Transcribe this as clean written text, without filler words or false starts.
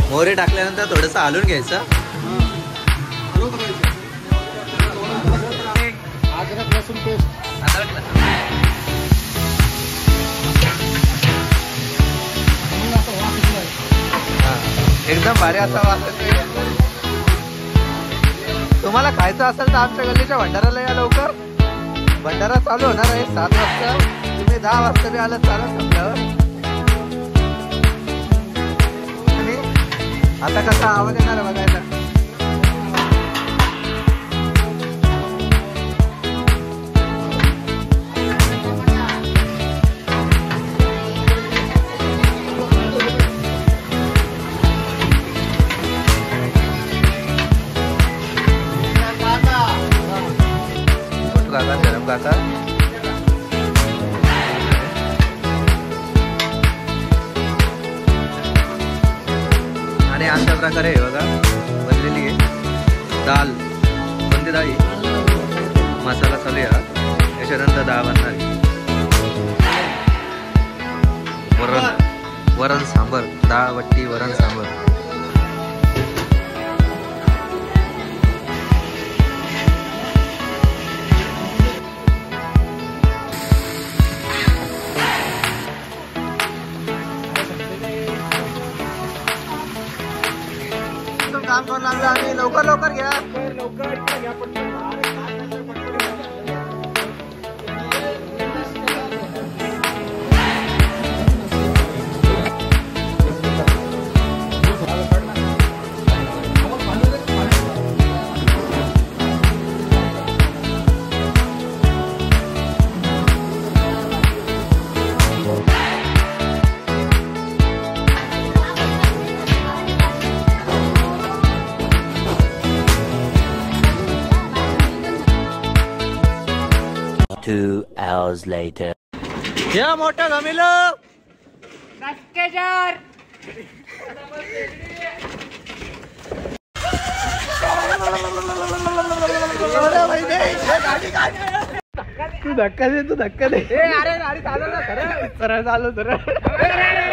मोहरी टाकल्यानंतर थोडस हलवून घ्यायचं. एकदम भारी असा वास येतोय. तुम्हाला खायचं असेल तर आमच्या गल्लीच्या भंडाराला या लवकर. भंडारा चालू होणार आहे 7 वाजता. तुम्ही 10 वाजता बी आलं चालत संपल्यावर. आता कसा आवाज येणार बघायला. गरम काका आणि अशा प्रकारे बघा बनलेली आहे दाल. कोणती डाळी मसाला चालू आहे. याच्यानंतर डाळ बनणार आहे. वरण सांबर. डाळ वट्टी वरण सांबर. काम करून लागलं आणि लवकर लवकर घ्या. Two hours later. या मोठा गमिलो नक्केजार. तू धक्का दे. तू धक्का दे. अरे गाडी चालव ना. सरळ सरळ चालू सरळ.